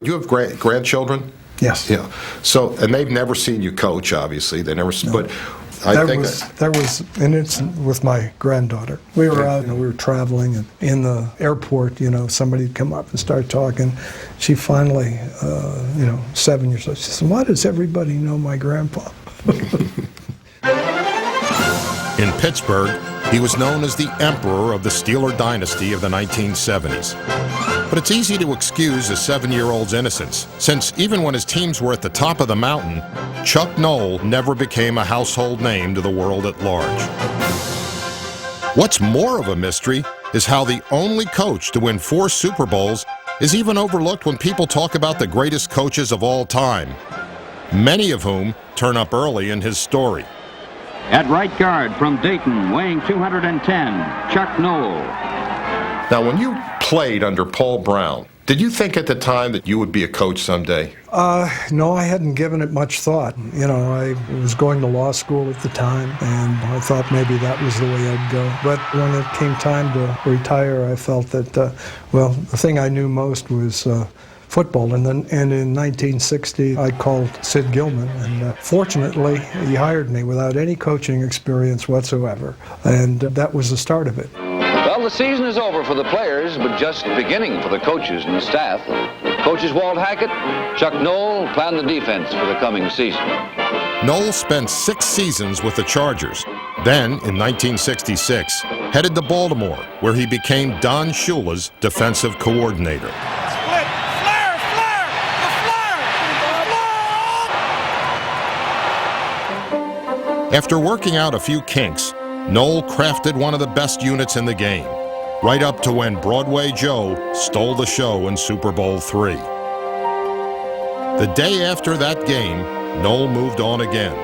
You have grandchildren? Yes. Yeah. So, and they've never seen you coach, obviously. They never, No. but There was an incident with my granddaughter. We were out, we were traveling, and in the airport, somebody would come up and start talking. She finally, 7 years old, she said, "Why does everybody know my grandpa?" In Pittsburgh, he was known as the emperor of the Steeler dynasty of the 1970s. But it's easy to excuse a 7-year-old's innocence, since even when his teams were at the top of the mountain, Chuck Noll never became a household name to the world at large. What's more of a mystery is how the only coach to win 4 Super Bowls is even overlooked when people talk about the greatest coaches of all time, many of whom turn up early in his story. At right guard from Dayton, weighing 210, Chuck Noll. Now, when you played under Paul Brown, did you think at the time that you would be a coach someday? No, I hadn't given it much thought. I was going to law school at the time, and I thought maybe that was the way I'd go. But when it came time to retire, I felt that, the thing I knew most was football. And in 1960, I called Sid Gilman, and fortunately, he hired me without any coaching experience whatsoever. And that was the start of it. Well, the season is over for the players, but just beginning for the coaches and the staff. Coaches Walt Hackett, Chuck Noll plan the defense for the coming season. Noll spent 6 seasons with the Chargers. Then, in 1966, headed to Baltimore, where he became Don Shula's defensive coordinator. Split, flare, After working out a few kinks, Noll crafted one of the best units in the game, right up to when Broadway Joe stole the show in Super Bowl III. The day after that game, Noll moved on again,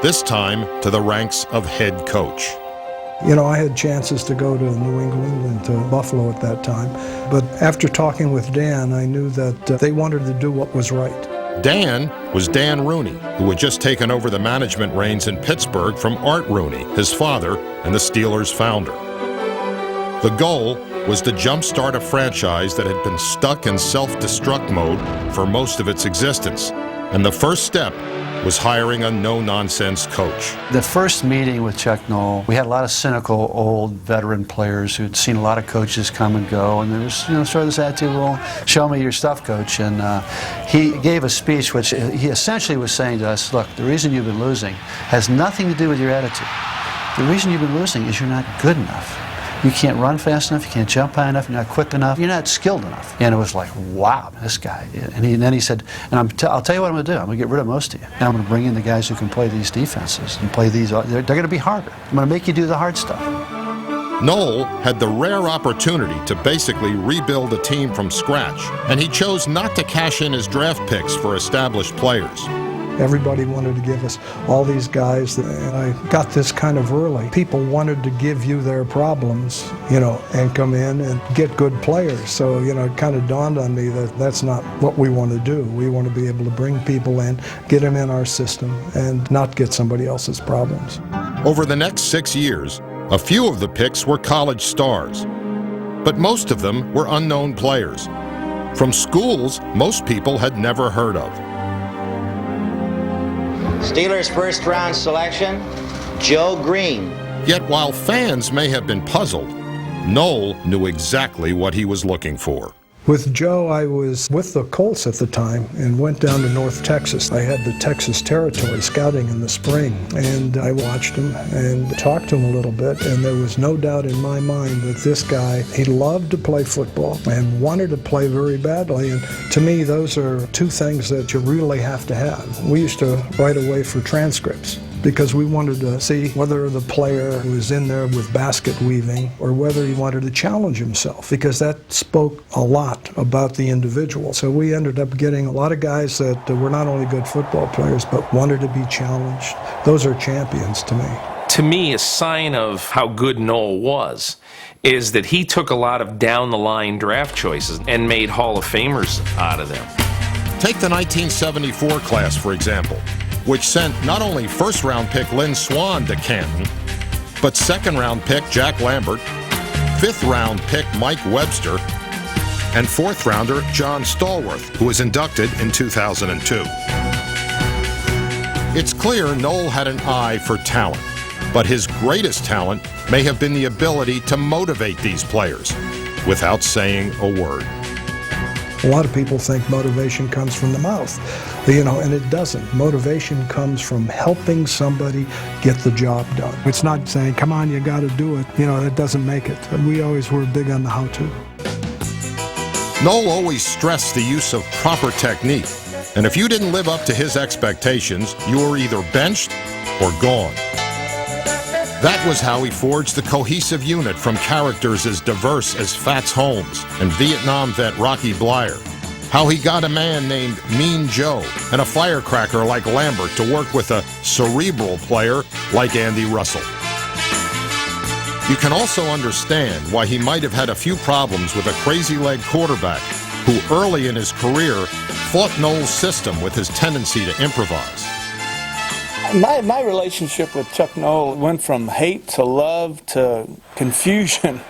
this time to the ranks of head coach. I had chances to go to New England and to Buffalo at that time, but after talking with Dan, I knew that they wanted to do what was right. Dan was Dan Rooney, who had just taken over the management reins in Pittsburgh from Art Rooney, his father and the Steelers' founder. The goal was to jumpstart a franchise that had been stuck in self-destruct mode for most of its existence, and the first step was hiring a no-nonsense coach. The first meeting with Chuck Noll, we had a lot of cynical, old, veteran players who'd seen a lot of coaches come and go, and there was, sort of this attitude, well, show me your stuff, coach. And he gave a speech which he essentially was saying to us, look, the reason you've been losing has nothing to do with your attitude. The reason you've been losing is you're not good enough. You can't run fast enough, you can't jump high enough, you're not quick enough, you're not skilled enough. And it was like, wow, this guy. And then he said, and I'll tell you what I'm going to do. I'm going to get rid of most of you. And I'm going to bring in the guys who can play these defenses and play these. They're going to be harder. I'm going to make you do the hard stuff. Noll had the rare opportunity to basically rebuild a team from scratch, and he chose not to cash in his draft picks for established players. Everybody wanted to give us all these guys, and I got this kind of early. People wanted to give you their problems, and come in and get good players. So, it kind of dawned on me that that's not what we want to do. We want to be able to bring people in, get them in our system, and not get somebody else's problems. Over the next 6 years, a few of the picks were college stars, but most of them were unknown players from schools most people had never heard of. Steelers' first-round selection, Joe Green. Yet while fans may have been puzzled, Noll knew exactly what he was looking for. With Joe, I was with the Colts at the time and went down to North Texas. I had the Texas Territory scouting in the spring, and I watched him and talked to him a little bit, and there was no doubt in my mind that this guy, he loved to play football and wanted to play very badly, and to me, those are 2 things that you really have to have. We used to write away for transcripts, because we wanted to see whether the player was in there with basket weaving or whether he wanted to challenge himself, because that spoke a lot about the individual. So we ended up getting a lot of guys that were not only good football players but wanted to be challenged. Those are champions to me. To me, a sign of how good Noll was is that he took a lot of down-the-line draft choices and made Hall of Famers out of them. Take the 1974 class, for example, which sent not only first-round pick Lynn Swann to Canton, but second-round pick Jack Lambert, fifth-round pick Mike Webster, and fourth-rounder John Stallworth, who was inducted in 2002. It's clear Noll had an eye for talent, but his greatest talent may have been the ability to motivate these players without saying a word. A lot of people think motivation comes from the mouth, and it doesn't. Motivation comes from helping somebody get the job done. It's not saying, come on, you got to do it. That doesn't make it. We always were big on the how-to. Noll always stressed the use of proper technique, and if you didn't live up to his expectations, you were either benched or gone. That was how he forged the cohesive unit from characters as diverse as Fats Holmes and Vietnam vet Rocky Blyer. How he got a man named Mean Joe and a firecracker like Lambert to work with a cerebral player like Andy Russell. You can also understand why he might have had a few problems with a crazy-leg quarterback who early in his career fought Noll's system with his tendency to improvise. My relationship with Chuck Noll went from hate to love to confusion.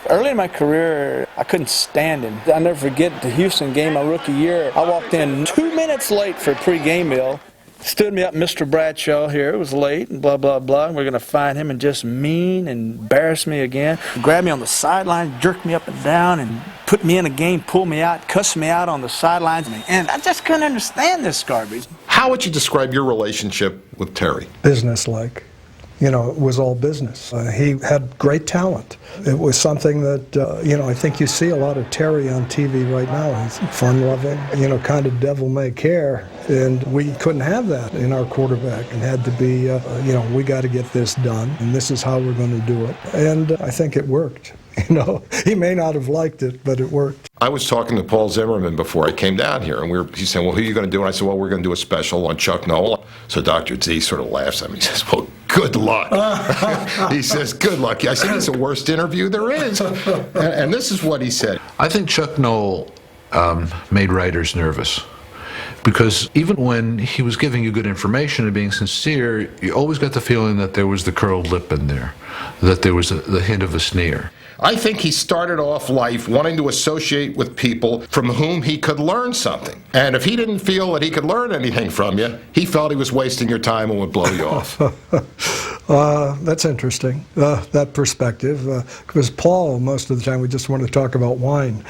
Early in my career, I couldn't stand him. I'll never forget the Houston game my rookie year. I walked in 2 minutes late for a pregame meal. Stood me up, Mr. Bradshaw here. It was late and blah, blah, blah. We're going to find him and just mean and embarrass me again. Grabbed me on the sideline, jerked me up and down, and put me in a game, pulled me out, cussed me out on the sidelines. And I just couldn't understand this garbage. How would you describe your relationship with Terry? Business-like. It was all business. He had great talent. It was something that, I think you see a lot of Terry on TV right now. He's fun-loving, kind of devil-may-care, and we couldn't have that in our quarterback. It had to be, we got to get this done, and this is how we're going to do it. And I think it worked. He may not have liked it, but it worked. I was talking to Paul Zimmerman before I came down here, and he said, well, who are you going to do? And I said, well, we're going to do a special on Chuck Noll. So Dr. Z sort of laughs at me. He says, well, good luck. He says, good luck. I said, it's the worst interview there is. And this is what he said. I think Chuck Noll made writers nervous. Because even when he was giving you good information and being sincere, you always got the feeling that there was the curled lip in there, that there was the hint of a sneer. I think he started off life wanting to associate with people from whom he could learn something. And if he didn't feel that he could learn anything from you, he felt he was wasting your time and would blow you off. That's interesting, that perspective. Because Paul, most of the time, we just want to talk about wine,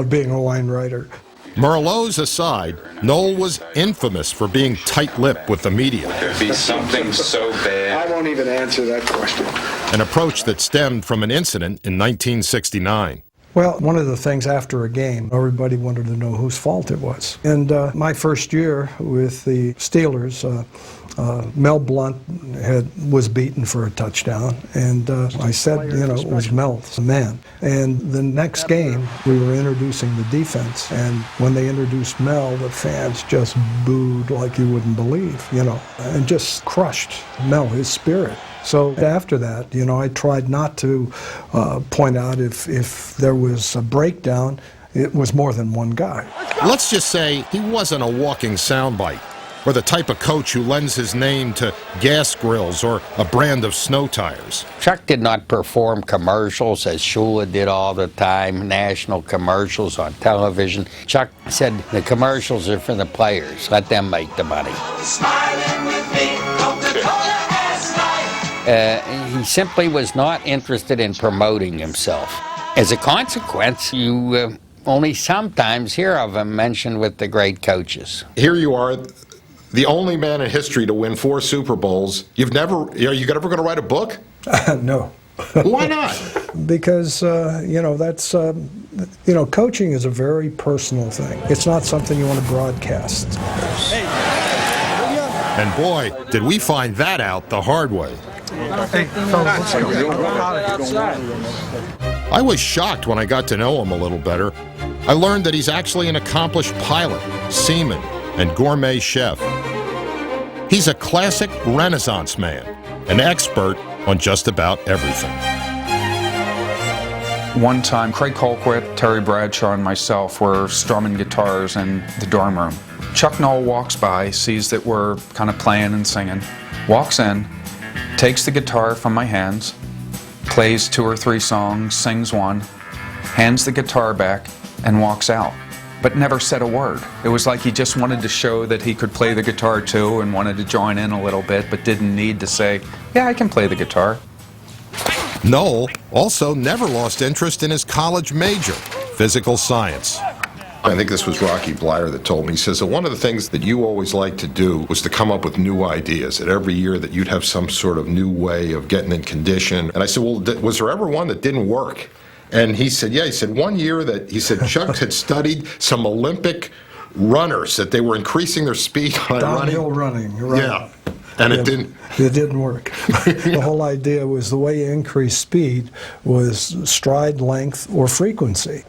being a wine writer. Merlots aside, Noll was infamous for being tight-lipped with the media. There'd be something so bad. I won't even answer that question. An approach that stemmed from an incident in 1969. Well, one of the things after a game, everybody wanted to know whose fault it was. And my first year with the Steelers, Mel Blount was beaten for a touchdown, and I said, it was Mel's man. And the next game, we were introducing the defense, and when they introduced Mel, the fans just booed like you wouldn't believe, and just crushed Mel, his spirit. So after that, I tried not to point out if there was a breakdown, it was more than one guy. Let's just say he wasn't a walking soundbite, or the type of coach who lends his name to gas grills or a brand of snow tires. Chuck did not perform commercials as Shula did all the time, national commercials on television. Chuck said the commercials are for the players. Let them make the money. He simply was not interested in promoting himself. As a consequence, you only sometimes hear of him mentioned with the great coaches. Here you are, the only man in history to win 4 Super Bowls. Are you ever going to write a book? No. Why not? Because, that's, coaching is a very personal thing. It's not something you want to broadcast. And boy, did we find that out the hard way. I was shocked when I got to know him a little better. I learned that he's actually an accomplished pilot, seaman, and gourmet chef. He's a classic Renaissance man, an expert on just about everything. One time, Craig Colquitt, Terry Bradshaw, and myself were strumming guitars in the dorm room. Chuck Noll walks by, sees that we're kind of playing and singing, walks in, takes the guitar from my hands, plays 2 or 3 songs, sings one, hands the guitar back, and walks out, but never said a word. It was like he just wanted to show that he could play the guitar too and wanted to join in a little bit, but didn't need to say, yeah, I can play the guitar. Noll also never lost interest in his college major, physical science. I think this was Rocky Bleier that told me. He says that one of the things that you always liked to do was to come up with new ideas, that every year that you'd have some sort of new way of getting in condition. And I said, well, was there ever one that didn't work? And he said, yeah. He said one year that, he said, Chuck had studied some Olympic runners, that they were increasing their speed on downhill running. Right. Yeah. And it didn't. It didn't work. The whole idea was the way you increase speed was stride length or frequency.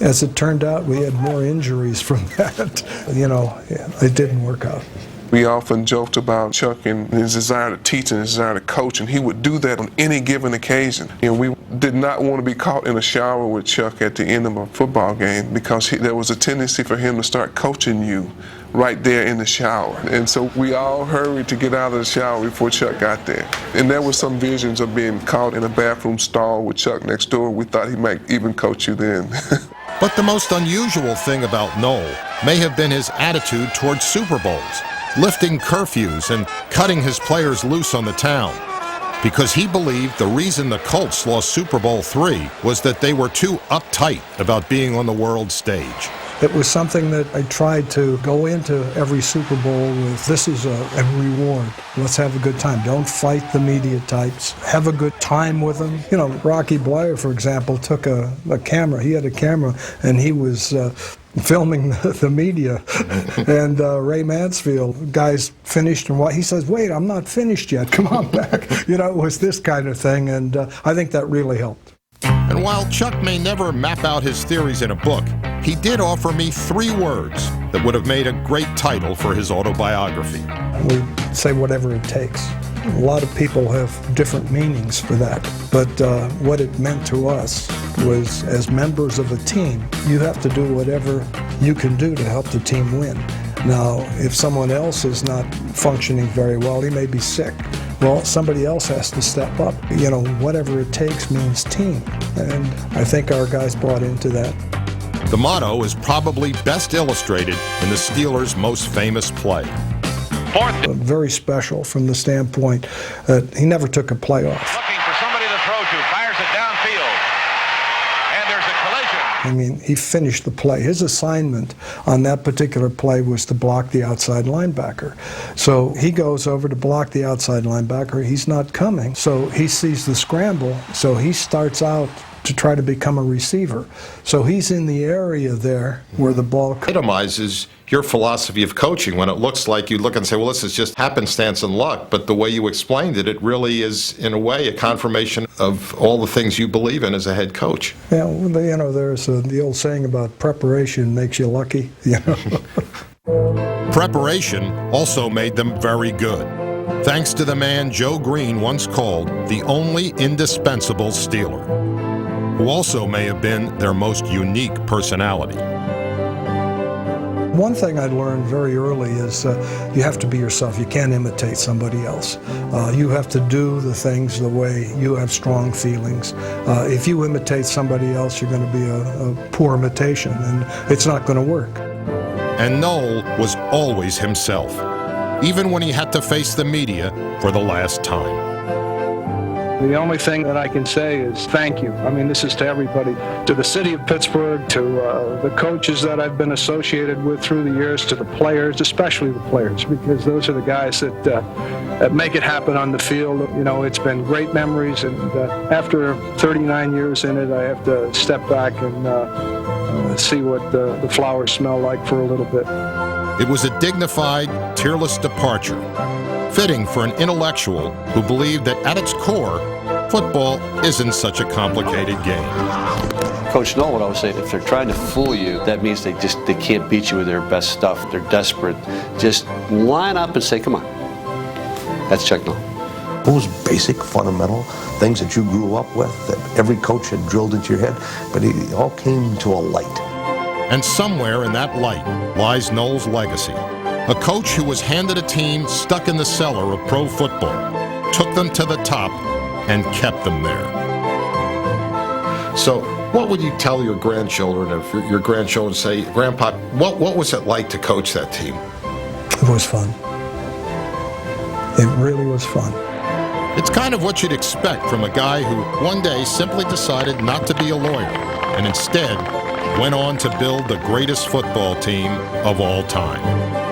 As it turned out, we had more injuries from that. It didn't work out. We often joked about Chuck and his desire to teach and his desire to coach, and he would do that on any given occasion. We did not want to be caught in a shower with Chuck at the end of a football game because there was a tendency for him to start coaching you right there in the shower. And so we all hurried to get out of the shower before Chuck got there. And there were some visions of being caught in a bathroom stall with Chuck next door. We thought he might even coach you then. But the most unusual thing about Noll may have been his attitude towards Super Bowls, lifting curfews and cutting his players loose on the town, because he believed the reason the Colts lost Super Bowl III was that they were too uptight about being on the world stage. It was something that I tried to go into every Super Bowl with, this is a reward. Let's have a good time. Don't fight the media types. Have a good time with them. Rocky Bleier, for example, took a camera. He had a camera, and he was filming the media. And Ray Mansfield, guys finished, and he says, wait, I'm not finished yet. Come on back. It was this kind of thing, and I think that really helped. And while Chuck may never map out his theories in a book, he did offer me 3 words that would have made a great title for his autobiography. We say whatever it takes. A lot of people have different meanings for that, but what it meant to us was, as members of a team, you have to do whatever you can do to help the team win. Now, if someone else is not functioning very well, he may be sick. Well, somebody else has to step up. Whatever it takes means team. And I think our guys bought into that. The motto is probably best illustrated in the Steelers' most famous play. Very special from the standpoint that he never took a play off. Looking for somebody to throw to, fires it downfield. And there's a collision. I mean, he finished the play. His assignment on that particular play was to block the outside linebacker. So he goes over to block the outside linebacker. He's not coming. So he sees the scramble. So he starts out to try to become a receiver. So he's in the area there where the ball Epitomizes your philosophy of coaching when it looks like you look and say, well, this is just happenstance and luck. But the way you explained it, it really is, in a way, a confirmation of all the things you believe in as a head coach. Yeah, well, there's the old saying about preparation makes you lucky. Preparation also made them very good, thanks to the man Joe Green once called the only indispensable Steeler, who also may have been their most unique personality. One thing I learned very early is you have to be yourself. You can't imitate somebody else. You have to do the things the way you have strong feelings. If you imitate somebody else, you're going to be a poor imitation, and it's not going to work. And Noll was always himself, even when he had to face the media for the last time. The only thing that I can say is thank you. I mean, this is to everybody, to the city of Pittsburgh, to the coaches that I've been associated with through the years, to the players, especially the players, because those are the guys that make it happen on the field. It's been great memories, and after 39 years in it, I have to step back and see what the flowers smell like for a little bit. It was a dignified, tearless departure, fitting for an intellectual who believed that at its core, football isn't such a complicated game. Coach Noll would always say, if they're trying to fool you, that means they can't beat you with their best stuff. They're desperate. Just line up and say, come on. That's Chuck Noll. Those basic fundamental things that you grew up with, that every coach had drilled into your head, but it all came to a light. And somewhere in that light lies Noll's legacy. A coach who was handed a team stuck in the cellar of pro football, took them to the top, and kept them there. So What would you tell your grandchildren if your grandchildren say, Grandpa, what was it like to coach that team? It was fun. It really was fun. It's kind of what you'd expect from a guy who one day simply decided not to be a lawyer and instead went on to build the greatest football team of all time.